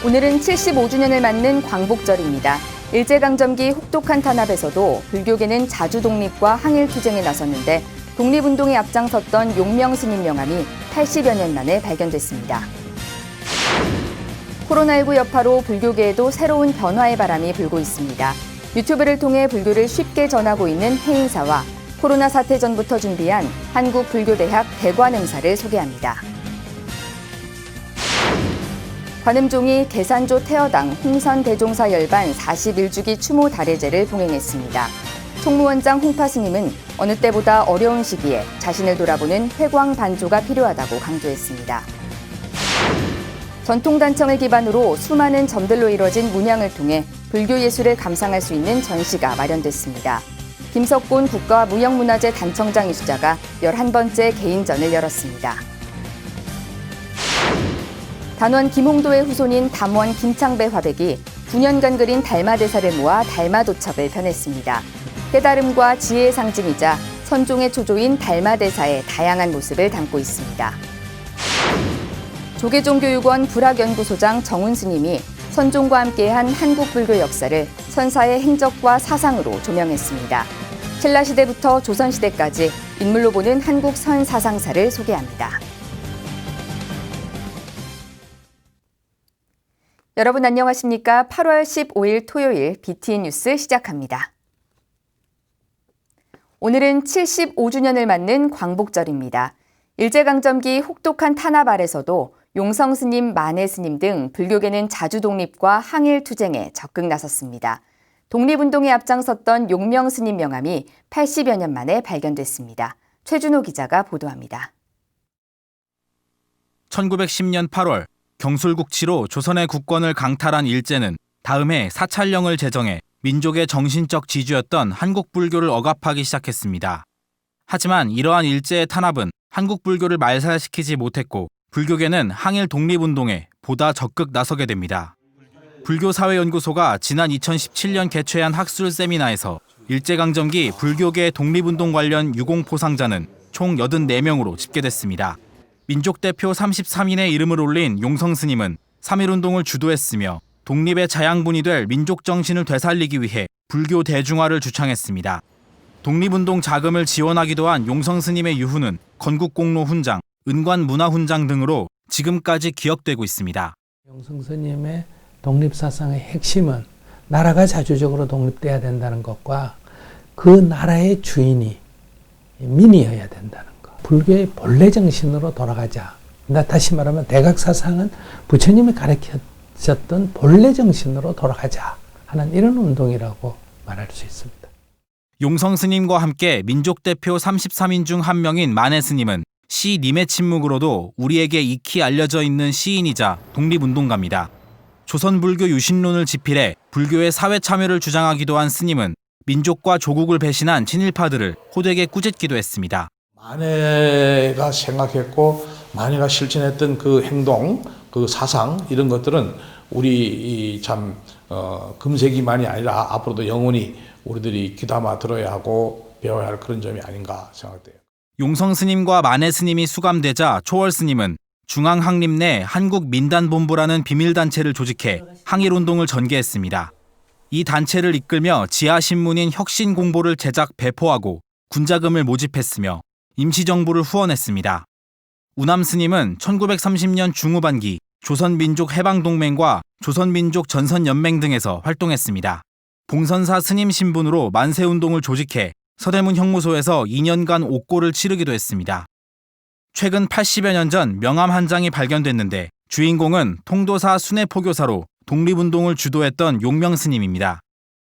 오늘은 75주년을 맞는 광복절입니다. 일제강점기 혹독한 탄압에서도 불교계는 자주 독립과 항일 투쟁에 나섰는데 독립운동에 앞장섰던 용명스님 명함이 80여 년 만에 발견됐습니다. 코로나19 여파로 불교계에도 새로운 변화의 바람이 불고 있습니다. 유튜브를 통해 불교를 쉽게 전하고 있는 해인사와 코로나 사태 전부터 준비한 한국불교대학 대관음사를 소개합니다. 관음종이 계산조 태어당 홍선대종사 열반 41주기 추모 달해제를 봉행했습니다. 총무원장 홍파 스님은 어느 때보다 어려운 시기에 자신을 돌아보는 회광 반조가 필요하다고 강조했습니다. 전통단청을 기반으로 수많은 점들로 이뤄진 문양을 통해 불교 예술을 감상할 수 있는 전시가 마련됐습니다. 김석곤 국가무형문화재 단청장 이수자가 11번째 개인전을 열었습니다. 단원 김홍도의 후손인 담원 김창배 화백이 9년간 그린 달마대사를 모아 달마도첩을 펴냈습니다. 깨달음과 지혜의 상징이자 선종의 초조인 달마대사의 다양한 모습을 담고 있습니다. 조계종교육원 불학연구소장 정훈 스님이 선종과 함께한 한국 불교 역사를 선사의 행적과 사상으로 조명했습니다. 신라시대부터 조선시대까지 인물로 보는 한국 선 사상사를 소개합니다. 여러분 안녕하십니까? 8월 15일 토요일 BTN 뉴스 시작합니다. 오늘은 75주년을 맞는 광복절입니다. 일제강점기 혹독한 탄압 아래서도 용성스님, 만해스님 등 불교계는 자주 독립과 항일 투쟁에 적극 나섰습니다. 독립운동에 앞장섰던 용명스님 명함이 80여 년 만에 발견됐습니다. 최준호 기자가 보도합니다. 1910년 8월 경술국치로 조선의 국권을 강탈한 일제는 다음 해 사찰령을 제정해 민족의 정신적 지주였던 한국 불교를 억압하기 시작했습니다. 하지만 이러한 일제의 탄압은 한국 불교를 말살시키지 못했고 불교계는 항일 독립운동에 보다 적극 나서게 됩니다. 불교사회연구소가 지난 2017년 개최한 학술 세미나에서 일제강점기 불교계 독립운동 관련 유공포상자는 총 84명으로 집계됐습니다. 민족대표 33인의 이름을 올린 용성스님은 3.1운동을 주도했으며 독립의 자양분이 될 민족정신을 되살리기 위해 불교 대중화를 주창했습니다. 독립운동 자금을 지원하기도 한 용성스님의 유후는 건국공로 훈장, 은관문화훈장 등으로 지금까지 기억되고 있습니다. 용성스님의 독립사상의 핵심은 나라가 자주적으로 독립돼야 된다는 것과 그 나라의 주인이 민이어야 된다는 것. 불교의 본래 정신으로 돌아가자. 다시 말하면 대각사상은 부처님이 가르치셨던 본래 정신으로 돌아가자 하는 이런 운동이라고 말할 수 있습니다. 용성스님과 함께 민족대표 33인 중 한 명인 만해스님은 시 님의 침묵으로도 우리에게 익히 알려져 있는 시인이자 독립운동가입니다. 조선불교 유신론을 지필해 불교의 사회 참여를 주장하기도 한 스님은 민족과 조국을 배신한 친일파들을 호되게 꾸짖기도 했습니다. 만해가 생각했고 만해가 실천했던 그 행동, 그 사상 이런 것들은 우리 참 금세기만이 아니라 앞으로도 영원히 우리들이 귀담아 들어야 하고 배워야 할 그런 점이 아닌가 생각돼요. 용성스님과 만해스님이 수감되자 초월스님은 중앙항림 내 한국민단본부라는 비밀단체를 조직해 항일운동을 전개했습니다. 이 단체를 이끌며 지하신문인 혁신공보를 제작 배포하고 군자금을 모집했으며 임시정부를 후원했습니다. 우남스님은 1930년 중후반기 조선민족해방동맹과 조선민족전선연맹 등에서 활동했습니다. 봉선사 스님 신분으로 만세운동을 조직해 서대문 형무소에서 2년간 옥고를 치르기도 했습니다. 최근 80여 년 전 명함 한 장이 발견됐는데 주인공은 통도사 순회포교사로 독립운동을 주도했던 용명스님입니다.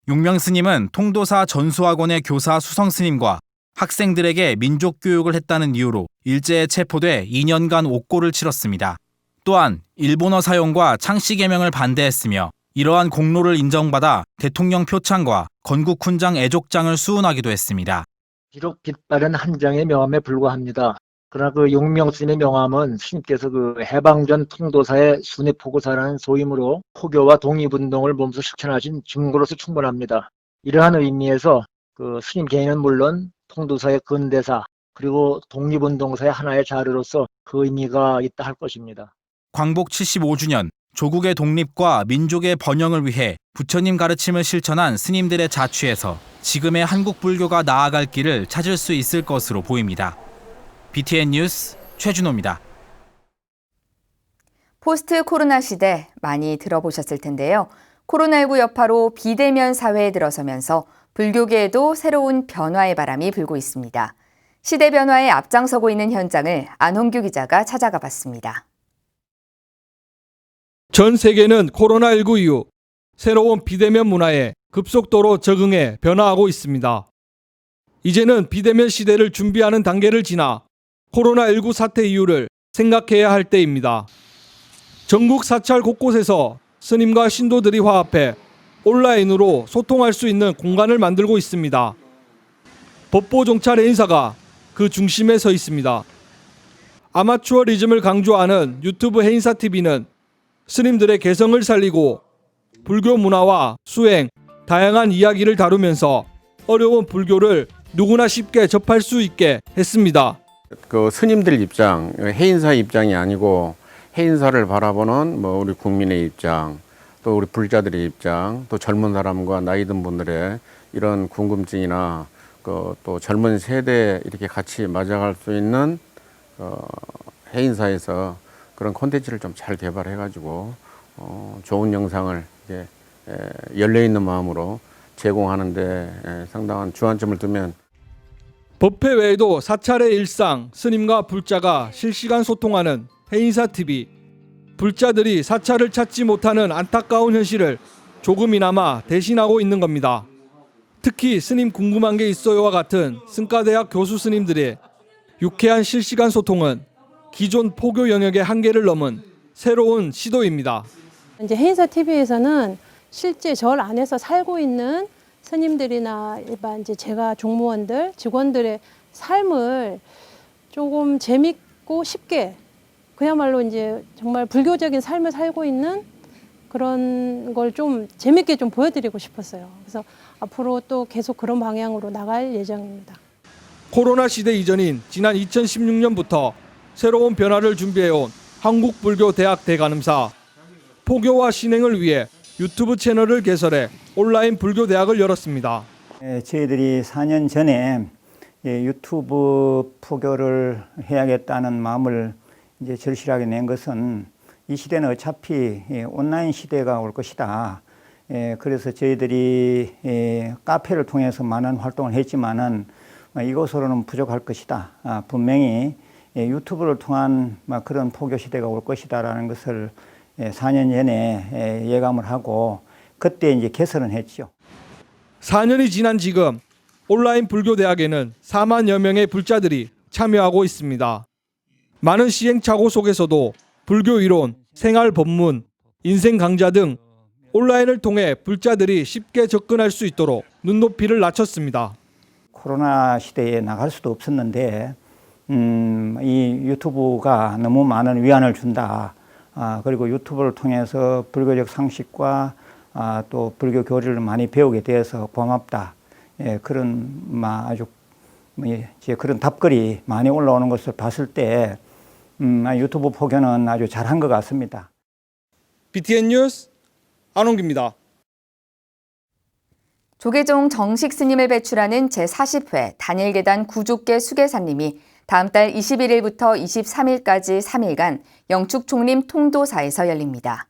용명스님은 통도사 전수학원의 교사 수성스님과 학생들에게 민족교육을 했다는 이유로 일제에 체포돼 2년간 옥고를 치렀습니다. 또한 일본어 사용과 창씨개명을 반대했으며 이러한 공로를 인정받아 대통령 표창과 건국훈장 애족장을 수운하기도 했습니다. 비록 빛바랜 한 장의 명함에 불과합니다. 그러나 그 용명스님의 명함은 스님께서 그 해방전 통도사의 순회포교사라는 소임으로 포교와 독립운동을 몸소 실천하신 증거로서 충분합니다. 이러한 의미에서 그 스님 개인은 물론 통도사의 근대사 그리고 독립운동사의 하나의 자료로서 그 의미가 있다 할 것입니다. 광복 75주년, 조국의 독립과 민족의 번영을 위해 부처님 가르침을 실천한 스님들의 자취에서 지금의 한국 불교가 나아갈 길을 찾을 수 있을 것으로 보입니다. BTN 뉴스 최준호입니다. 포스트 코로나 시대 많이 들어보셨을 텐데요. 코로나19 여파로 비대면 사회에 들어서면서 불교계에도 새로운 변화의 바람이 불고 있습니다. 시대 변화에 앞장서고 있는 현장을 안홍규 기자가 찾아가 봤습니다. 전 세계는 코로나19 이후 새로운 비대면 문화에 급속도로 적응해 변화하고 있습니다. 이제는 비대면 시대를 준비하는 단계를 지나 코로나19 사태 이유를 생각해야 할 때입니다. 전국 사찰 곳곳에서 스님과 신도들이 화합해 온라인으로 소통할 수 있는 공간을 만들고 있습니다. 법보 종찰 행사가 그 중심에 서 있습니다. 아마추어리즘을 강조하는 유튜브 해인사TV는 스님들의 개성을 살리고 불교 문화와 수행, 다양한 이야기를 다루면서 어려운 불교를 누구나 쉽게 접할 수 있게 했습니다. 그 스님들 입장, 해인사 입장이 아니고 해인사를 바라보는 우리 국민의 입장, 또 우리 불자들의 입장, 또 젊은 사람과 나이 든 분들의 이런 궁금증이나 또 젊은 세대 이렇게 같이 맞아갈 수 있는 해인사에서 그런 콘텐츠를 좀 잘 개발해가지고 좋은 영상을 이제 열려 있는 마음으로 제공하는데 상당한 주안점을 두면 법회 외에도 사찰의 일상, 스님과 불자가 실시간 소통하는 해인사TV. 불자들이 사찰을 찾지 못하는 안타까운 현실을 조금이나마 대신하고 있는 겁니다. 특히 스님 궁금한 게 있어요와 같은 승가대학 교수 스님들의 유쾌한 실시간 소통은 기존 포교 영역의 한계를 넘은 새로운 시도입니다. 이제 해인사TV에서는 실제 절 안에서 살고 있는 스님들이나 일반 이제 제가 종무원들, 직원들의 삶을 조금 재밌고 쉽게 그야말로 이제 정말 불교적인 삶을 살고 있는 그런 걸 좀 재밌게 좀 보여드리고 싶었어요. 그래서 앞으로 또 계속 그런 방향으로 나갈 예정입니다. 코로나 시대 이전인 지난 2016년부터 새로운 변화를 준비해온 한국불교대학 대간음사. 포교와 신행을 위해 유튜브 채널을 개설해 온라인 불교대학을 열었습니다. 저희들이 4년 전에 유튜브 포교를 해야겠다는 마음을 이제 절실하게 낸 것은 이 시대는 어차피 온라인 시대가 올 것이다. 그래서 저희들이 카페를 통해서 많은 활동을 했지만은 이것으로는 부족할 것이다. 분명히 유튜브를 통한 그런 포교 시대가 올 것이다라는 것을 4년 전에 예감을 하고 그때 이제 개설은 했죠. 4년이 지난 지금 온라인 불교대학에는 4만여 명의 불자들이 참여하고 있습니다. 많은 시행착오 속에서도 불교 이론, 생활 법문, 인생 강좌 등 온라인을 통해 불자들이 쉽게 접근할 수 있도록 눈높이를 낮췄습니다. 코로나 시대에 나갈 수도 없었는데 이 유튜브가 너무 많은 위안을 준다. 그리고 유튜브를 통해서 불교적 상식과 또 불교 교리를 많이 배우게 되어서 고맙다. 그런 아주 그런 답글이 많이 올라오는 것을 봤을 때 유튜브 포교는 아주 잘한 것 같습니다. BTN 뉴스 안홍기입니다. 조계종 정식 스님을 배출하는 제40회 단일계단 구족계 수계사님이 다음 달 21일부터 23일까지 3일간 영축총림 통도사에서 열립니다.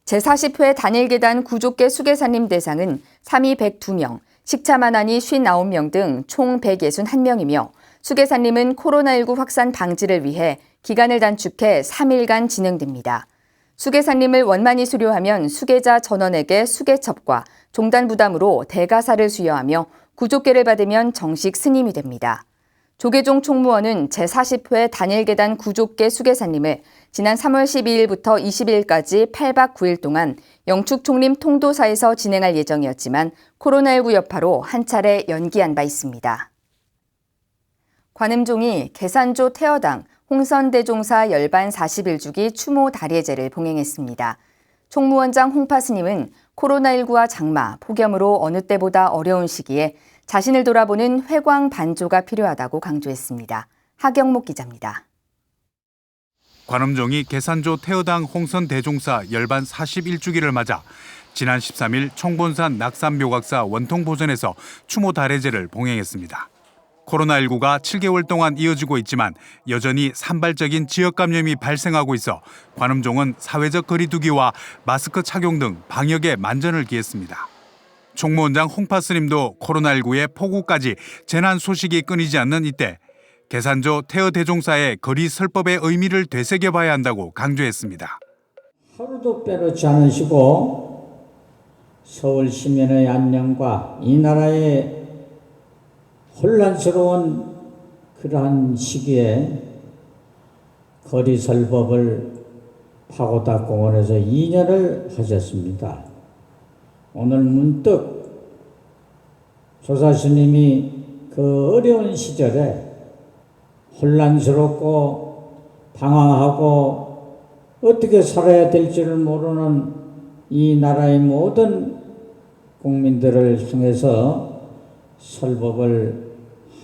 제40회 단일계단 구족계 수계사님 대상은 사미 102명, 식차만환이 59명 등 총 161명이며 수계사님은 코로나19 확산 방지를 위해 기간을 단축해 3일간 진행됩니다. 수계사님을 원만히 수료하면 수계자 전원에게 수계첩과 종단 부담으로 대가사를 수여하며 구족계를 받으면 정식 스님이 됩니다. 조계종 총무원은 제40회 단일계단 구족계 수계사님을 지난 3월 12일부터 20일까지 8박 9일 동안 영축총림 통도사에서 진행할 예정이었지만 코로나19 여파로 한 차례 연기한 바 있습니다. 관음종이 계산조 태어당 홍선대종사 열반 41주기 추모 다례제를 봉행했습니다. 총무원장 홍파 스님은 코로나19와 장마, 폭염으로 어느 때보다 어려운 시기에 자신을 돌아보는 회광 반조가 필요하다고 강조했습니다. 하경목 기자입니다. 관음종이 계산조 태어당 홍선 대종사 열반 41주기를 맞아 지난 13일 총본산 낙산묘각사 원통보전에서 추모 달해제를 봉행했습니다. 코로나19가 7개월 동안 이어지고 있지만 여전히 산발적인 지역 감염이 발생하고 있어 관음종은 사회적 거리두기와 마스크 착용 등 방역에 만전을 기했습니다. 총무원장 홍파 스님도 코로나19의 폭우까지 재난 소식이 끊이지 않는 이때 계산조 태어대종사의 거리 설법의 의미를 되새겨봐야 한다고 강조했습니다. 하루도 빼놓지 않으시고 서울 시민의 안녕과 이 나라의 혼란스러운 그러한 시기에 거리설법을 파고다공원에서 2년을 하셨습니다. 오늘 문득 조사스님이 그 어려운 시절에 혼란스럽고 당황하고 어떻게 살아야 될지를 모르는 이 나라의 모든 국민들을 향해서 설법을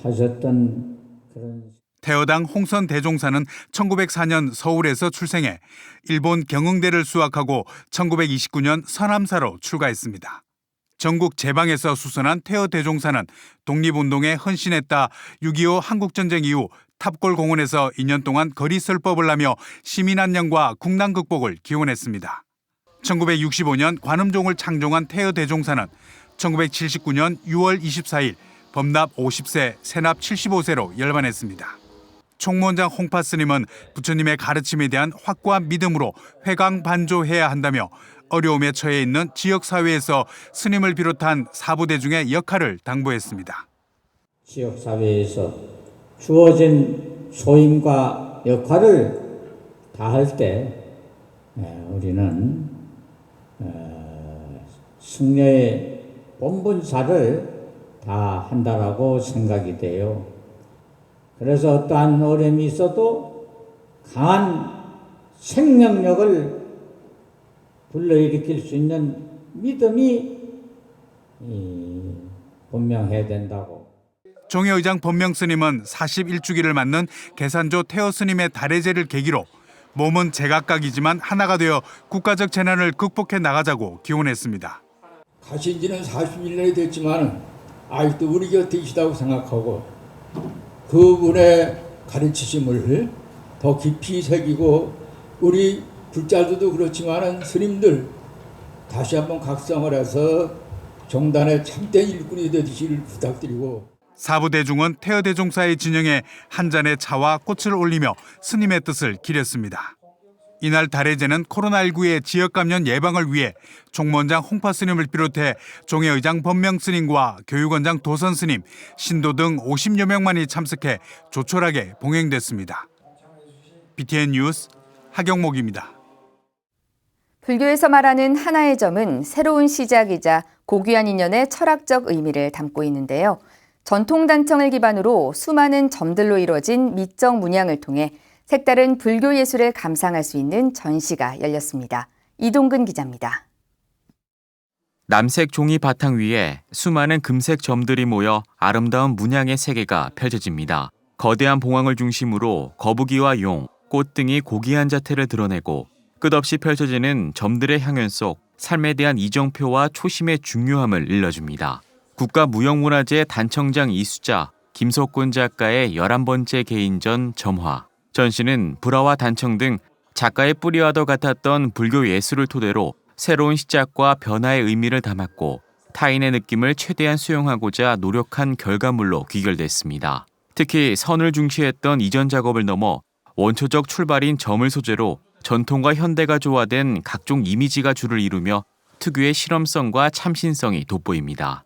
하셨던 그런. 태어당 홍선 대종사는 1904년 서울에서 출생해 일본 경흥대를 수학하고 1929년 서남사로 출가했습니다. 전국 제방에서 수선한 태어대종사는 독립운동에 헌신했다 6.25 한국전쟁 이후 탑골공원에서 2년 동안 거리설법을 하며 시민안녕과 국난 극복을 기원했습니다. 1965년 관음종을 창종한 태어대종사는 1979년 6월 24일 범납 50세, 세납 75세로 열반했습니다. 총무원장 홍파 스님은 부처님의 가르침에 대한 확고한 믿음으로 회광반조해야 한다며 어려움에 처해 있는 지역사회에서 스님을 비롯한 사부대중의 역할을 당부했습니다. 지역사회에서 주어진 소임과 역할을 다할 때 우리는 승려의 본분사를 다 한다라고 생각이 돼요. 그래서 어떠한 어려움이 있어도 강한 생명력을 불러일으킬 수 있는 믿음이 분명해야 된다고. 종회의장 법명스님은 41주기를 맞는 계산조 태어스님의 달해제를 계기로 몸은 제각각이지만 하나가 되어 국가적 재난을 극복해 나가자고 기원했습니다. 가신 지는 41년이 됐지만 아직도 우리 곁에 계시다고 생각하고 그분의 가르치심을 더 깊이 새기고 우리 불자들도 그렇지만 스님들 다시 한번 각성을 해서 정단의 참된 일꾼이 되시기를 부탁드리고. 사부대중은 태어대종사의 진영에 한 잔의 차와 꽃을 올리며 스님의 뜻을 기렸습니다. 이날 달해제는 코로나19의 지역 감염 예방을 위해 총무원장 홍파 스님을 비롯해 종회의장 법명 스님과 교육원장 도선 스님, 신도 등 50여 명만이 참석해 조촐하게 봉행됐습니다. BTN 뉴스 하경목입니다. 불교에서 말하는 하나의 점은 새로운 시작이자 고귀한 인연의 철학적 의미를 담고 있는데요. 전통 단청을 기반으로 수많은 점들로 이루어진 미적 문양을 통해 색다른 불교 예술을 감상할 수 있는 전시가 열렸습니다. 이동근 기자입니다. 남색 종이 바탕 위에 수많은 금색 점들이 모여 아름다운 문양의 세계가 펼쳐집니다. 거대한 봉황을 중심으로 거북이와 용, 꽃 등이 고귀한 자태를 드러내고 끝없이 펼쳐지는 점들의 향연 속 삶에 대한 이정표와 초심의 중요함을 일러줍니다. 국가무형문화재 단청장 이수자, 김석곤 작가의 11번째 개인전 점화. 전시는 불화와 단청 등 작가의 뿌리와도 같았던 불교 예술을 토대로 새로운 시작과 변화의 의미를 담았고 타인의 느낌을 최대한 수용하고자 노력한 결과물로 귀결됐습니다. 특히 선을 중시했던 이전 작업을 넘어 원초적 출발인 점을 소재로 전통과 현대가 조화된 각종 이미지가 줄을 이루며 특유의 실험성과 참신성이 돋보입니다.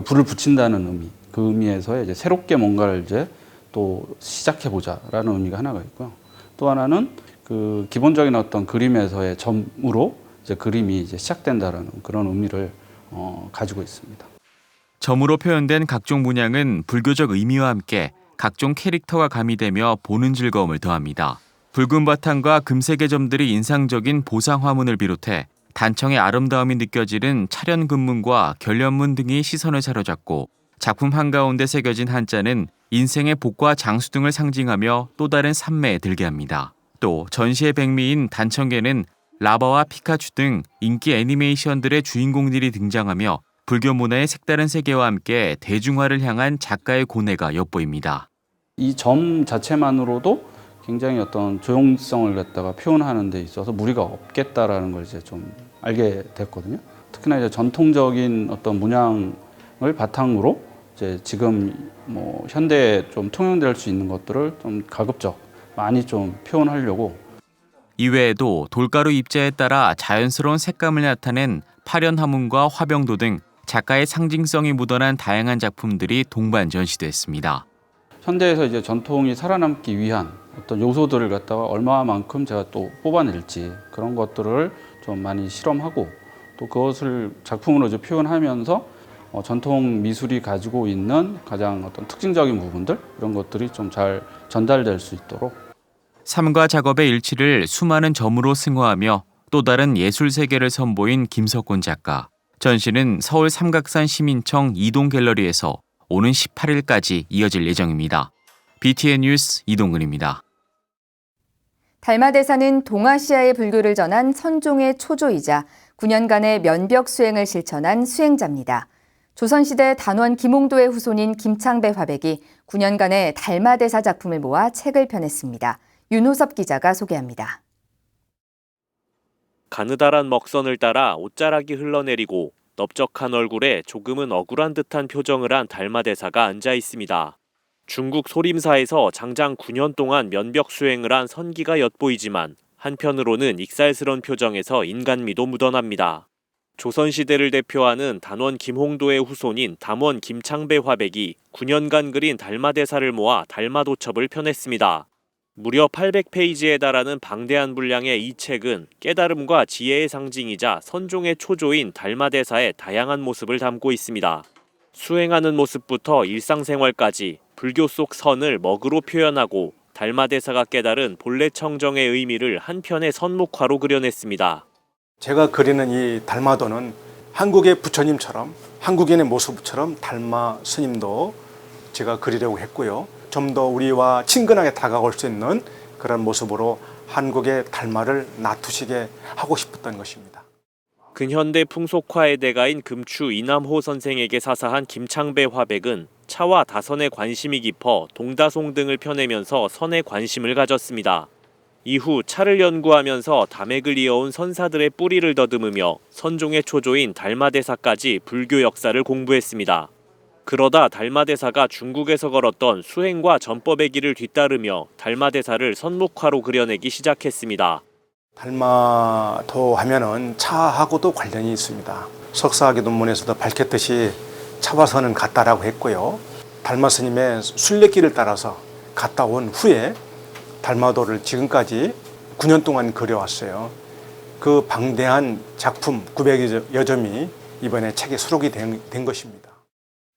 불을 붙인다는 의미, 그 의미에서 이제 새롭게 뭔가를 이제 또 시작해보자라는 의미가 하나가 있고요. 또 하나는 그 기본적인 어떤 그림에서의 점으로 이제 그림이 이제 시작된다라는 그런 의미를 가지고 있습니다. 점으로 표현된 각종 문양은 불교적 의미와 함께 각종 캐릭터가 가미되며 보는 즐거움을 더합니다. 붉은 바탕과 금색의 점들이 인상적인 보상 화문을 비롯해 단청의 아름다움이 느껴지는 차련 금문과 결련문 등이 시선을 사로잡고 작품 한가운데 새겨진 한자는 인생의 복과 장수 등을 상징하며 또 다른 산매에 들게 합니다. 또 전시의 백미인 단청계는 라바와 피카츄 등 인기 애니메이션들의 주인공들이 등장하며 불교 문화의 색다른 세계와 함께 대중화를 향한 작가의 고뇌가 엿보입니다. 이 점 자체만으로도 굉장히 어떤 조용성을 갖다가 표현하는 데 있어서 무리가 없겠다라는 걸 이제 좀 알게 됐거든요. 특히나 이제 전통적인 어떤 문양을 바탕으로 이제 지금 뭐 현대에 좀 통용될 수 있는 것들을 좀 가급적 많이 좀 표현하려고. 이외에도 돌가루 입자에 따라 자연스러운 색감을 나타낸 파련화문과 화병도 등 작가의 상징성이 묻어난 다양한 작품들이 동반 전시됐습니다. 현대에서 이제 전통이 살아남기 위한 어떤 요소들을 갖다가 얼마만큼 제가 또 뽑아낼지 그런 것들을 좀 많이 실험하고 또 그것을 작품으로 이제 표현하면서 전통 미술이 가지고 있는 가장 어떤 특징적인 부분들 이런 것들이 좀 잘 전달될 수 있도록 삶과 작업의 일치를 수많은 점으로 승화하며 또 다른 예술 세계를 선보인 김석곤 작가. 전시는 서울 삼각산 시민청 이동 갤러리에서 오는 18일까지 이어질 예정입니다. BTN 뉴스 이동근입니다. 달마대사는 동아시아의 불교를 전한 선종의 초조이자 9년간의 면벽 수행을 실천한 수행자입니다. 조선시대 단원 김홍도의 후손인 김창배 화백이 9년간의 달마대사 작품을 모아 책을 펴냈습니다. 윤호섭 기자가 소개합니다. 가느다란 먹선을 따라 옷자락이 흘러내리고 넓적한 얼굴에 조금은 억울한 듯한 표정을 한 달마대사가 앉아 있습니다. 중국 소림사에서 장장 9년 동안 면벽 수행을 한 선기가 엿보이지만 한편으로는 익살스런 표정에서 인간미도 묻어납니다. 조선시대를 대표하는 단원 김홍도의 후손인 담원 김창배 화백이 9년간 그린 달마대사를 모아 달마도첩을 펴냈습니다. 무려 800페이지에 달하는 방대한 분량의 이 책은 깨달음과 지혜의 상징이자 선종의 초조인 달마대사의 다양한 모습을 담고 있습니다. 수행하는 모습부터 일상생활까지 불교 속 선을 먹으로 표현하고 달마대사가 깨달은 본래 청정의 의미를 한 편의 선목화로 그려냈습니다. 제가 그리는 이 달마도는 한국의 부처님처럼 한국인의 모습처럼 달마 스님도 제가 그리려고 했고요. 좀 더 우리와 친근하게 다가올 수 있는 그런 모습으로 한국의 달마를 나투시게 하고 싶었던 것입니다. 근현대 풍속화의 대가인 금추 이남호 선생에게 사사한 김창배 화백은 차와 다선에 관심이 깊어 동다송 등을 펴내면서 선에 관심을 가졌습니다. 이후 차를 연구하면서 담액을 이어온 선사들의 뿌리를 더듬으며 선종의 초조인 달마대사까지 불교 역사를 공부했습니다. 그러다 달마대사가 중국에서 걸었던 수행과 전법의 길을 뒤따르며 달마대사를 선목화로 그려내기 시작했습니다. 달마도 하면은 차하고도 관련이 있습니다. 석사학위 논문에서도 밝혔듯이 차와 선은 같다라고 했고요. 달마 스님의 순례길을 따라서 갔다 온 후에 달마도를 지금까지 9년 동안 그려왔어요. 그 방대한 작품 900여 점이 이번에 책에 수록이 된 것입니다.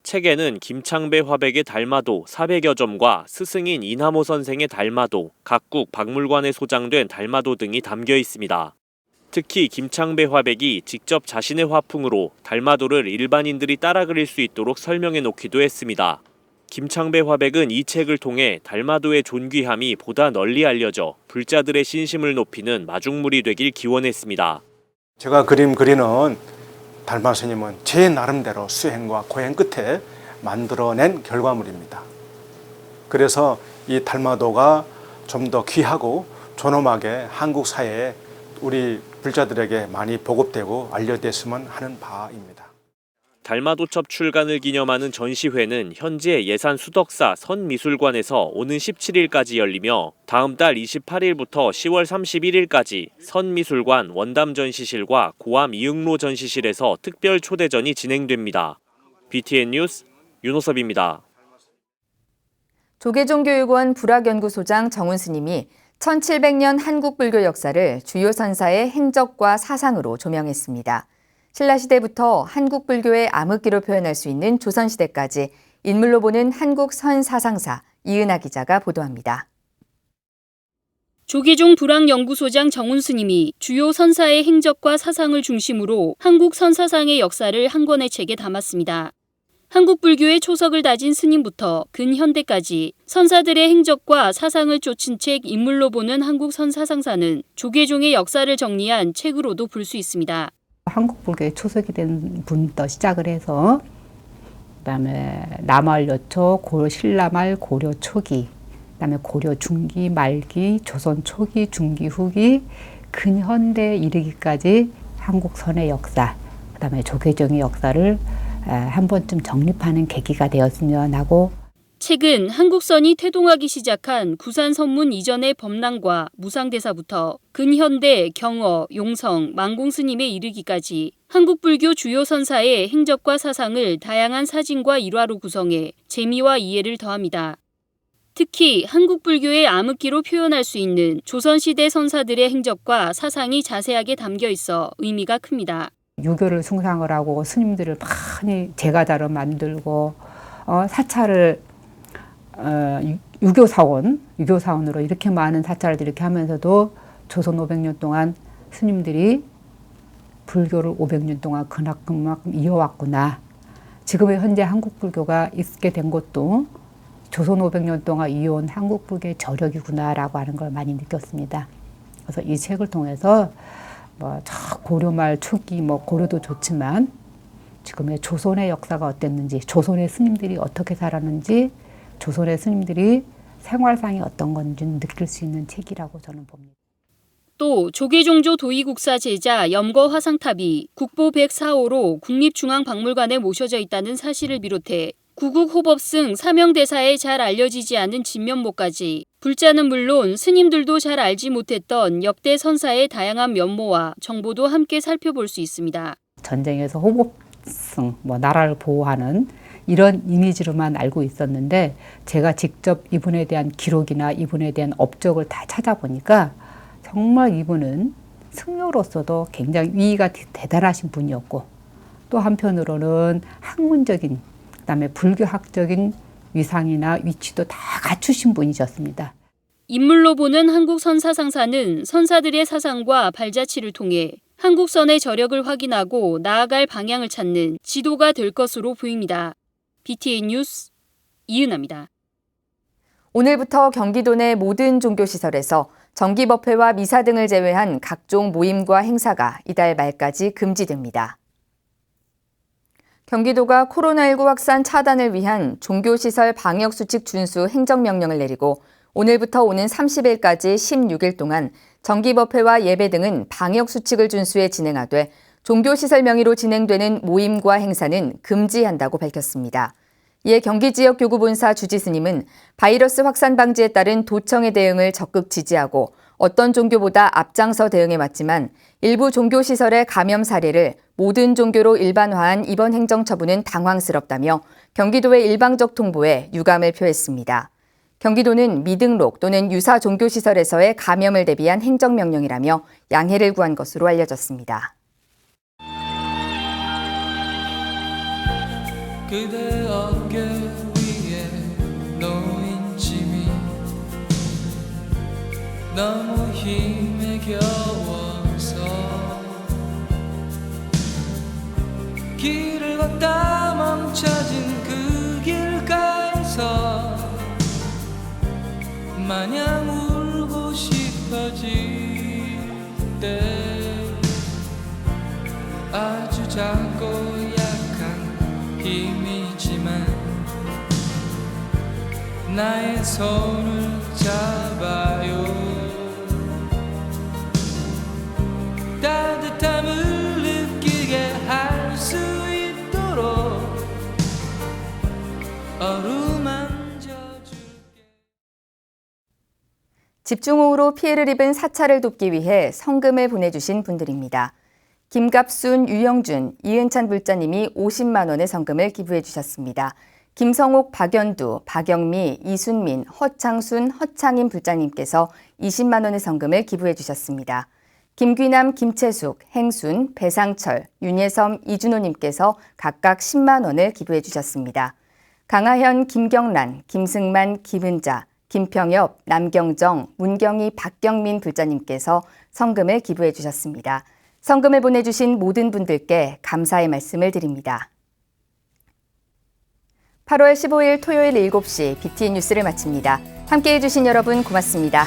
책에는 김창배 화백의 달마도 400여 점과 스승인 이남호 선생의 달마도, 각국 박물관에 소장된 달마도 등이 담겨 있습니다. 특히 김창배 화백이 직접 자신의 화풍으로 달마도를 일반인들이 따라 그릴 수 있도록 설명해 놓기도 했습니다. 김창배 화백은 이 책을 통해 달마도의 존귀함이 보다 널리 알려져 불자들의 신심을 높이는 마중물이 되길 기원했습니다. 제가 그리는 달마 스님은 제 나름대로 수행과 고행 끝에 만들어낸 결과물입니다. 그래서 이 달마도가 좀 더 귀하고 존엄하게 한국 사회에 우리 불자들에게 많이 보급되고 알려졌으면 하는 바입니다. 달마도첩 출간을 기념하는 전시회는 현재 예산 수덕사 선미술관에서 오는 17일까지 열리며 다음 달 28일부터 10월 31일까지 선미술관 원담 전시실과 고암 이응로 전시실에서 특별 초대전이 진행됩니다. BTN 뉴스 윤호섭입니다. 조계종교육원 불학연구소장 정훈 스님이 1700년 한국 불교 역사를 주요 선사의 행적과 사상으로 조명했습니다. 신라시대부터 한국 불교의 암흑기로 표현할 수 있는 조선시대까지 인물로 보는 한국 선 사상사 이은하 기자가 보도합니다. 조계종 불학연구소장 정훈 스님이 주요 선사의 행적과 사상을 중심으로 한국 선사상의 역사를 한 권의 책에 담았습니다. 한국불교의 초석을 다진 스님부터 근현대까지 선사들의 행적과 사상을 쫓은 책 인물로 보는 한국 선사상사는 조계종의 역사를 정리한 책으로도 볼 수 있습니다. 한국불교의 초석이 된 분부터 시작을 해서 그다음에 남활여초, 신라말, 고려 초기, 그다음에 고려 중기, 말기, 조선 초기, 중기, 후기, 근현대에 이르기까지 한국 선의 역사, 그다음에 조계종의 역사를 한 번쯤 정립하는 계기가 되었으면 하고, 책은 한국선이 태동하기 시작한 구산 선문 이전의 법랑과 무상대사부터 근현대 경어, 용성, 만공스님에 이르기까지 한국불교 주요 선사의 행적과 사상을 다양한 사진과 일화로 구성해 재미와 이해를 더합니다. 특히 한국불교의 암흑기로 표현할 수 있는 조선시대 선사들의 행적과 사상이 자세하게 담겨 있어 의미가 큽니다. 유교를 숭상을 하고 스님들을 많이 제가자로 만들고 사찰을 유교사원으로 이렇게 많은 사찰을 이렇게 하면서도 조선 500년 동안 스님들이 불교를 500년 동안 그만큼 이어왔구나. 지금의 현재 한국불교가 있게 된 것도 조선 500년 동안 이어온 한국불교의 저력이구나라고 하는 걸 많이 느꼈습니다. 그래서 이 책을 통해서 고려말 초기 고려도 좋지만 지금의 조선의 역사가 어땠는지, 조선의 스님들이 어떻게 살았는지, 조선의 스님들이 생활상이 어떤 건지 느낄 수 있는 책이라고 저는 봅니다. 또 조계종조 도의국사 제자 염거 화상탑이 국보 104호로 국립중앙박물관에 모셔져 있다는 사실을 비롯해 구국 호법승 사명대사에 잘 알려지지 않은 진면모까지 불자는 물론 스님들도 잘 알지 못했던 역대 선사의 다양한 면모와 정보도 함께 살펴볼 수 있습니다. 전쟁에서 호법승, 나라를 보호하는 이런 이미지로만 알고 있었는데 제가 직접 이분에 대한 기록이나 이분에 대한 업적을 다 찾아보니까 정말 이분은 승려로서도 굉장히 위위가 대단하신 분이었고, 또 한편으로는 학문적인, 그다음에 불교학적인 위상이나 위치도 다 갖추신 분이셨습니다. 인물로 보는 한국 선사상사는 선사들의 사상과 발자취를 통해 한국선의 저력을 확인하고 나아갈 방향을 찾는 지도가 될 것으로 보입니다. BTN 뉴스 이은아입니다. 오늘부터 경기도 내 모든 종교시설에서 정기법회와 미사 등을 제외한 각종 모임과 행사가 이달 말까지 금지됩니다. 경기도가 코로나19 확산 차단을 위한 종교시설 방역수칙 준수 행정명령을 내리고 오늘부터 오는 30일까지 16일 동안 정기법회와 예배 등은 방역수칙을 준수해 진행하되 종교시설 명의로 진행되는 모임과 행사는 금지한다고 밝혔습니다. 이에 경기지역교구본사 주지스님은 바이러스 확산 방지에 따른 도청의 대응을 적극 지지하고 어떤 종교보다 앞장서 대응해 왔지만 일부 종교시설의 감염 사례를 모든 종교로 일반화한 이번 행정처분은 당황스럽다며 경기도의 일방적 통보에 유감을 표했습니다. 경기도는 미등록 또는 유사 종교시설에서의 감염을 대비한 행정명령이라며 양해를 구한 것으로 알려졌습니다. 그대 어깨 위에 놓인 짐이 너무 힘에 겨워서 길을 걷다 멈춰진 그 길가에서 마냥 울고 싶어질 때 아주 작고 약한 힘이지만 나의 손을 잡아요. 따뜻함을 느끼게 할 수 있도록 어루만져줄게. 집중호우로 피해를 입은 사찰을 돕기 위해 성금을 보내주신 분들입니다. 김갑순, 유영준, 이은찬 불자님이 50만 원의 성금을 기부해 주셨습니다. 김성옥, 박연두, 박영미, 이순민, 허창순, 허창임 불자님께서 20만 원의 성금을 기부해 주셨습니다. 김귀남, 김채숙, 행순, 배상철, 윤예섬, 이준호님께서 각각 10만 원을 기부해 주셨습니다. 강하현, 김경란, 김승만, 김은자, 김평엽, 남경정, 문경희, 박경민 불자님께서 성금을 기부해 주셨습니다. 성금을 보내주신 모든 분들께 감사의 말씀을 드립니다. 8월 15일 토요일 7시 BTN 뉴스를 마칩니다. 함께해 주신 여러분 고맙습니다.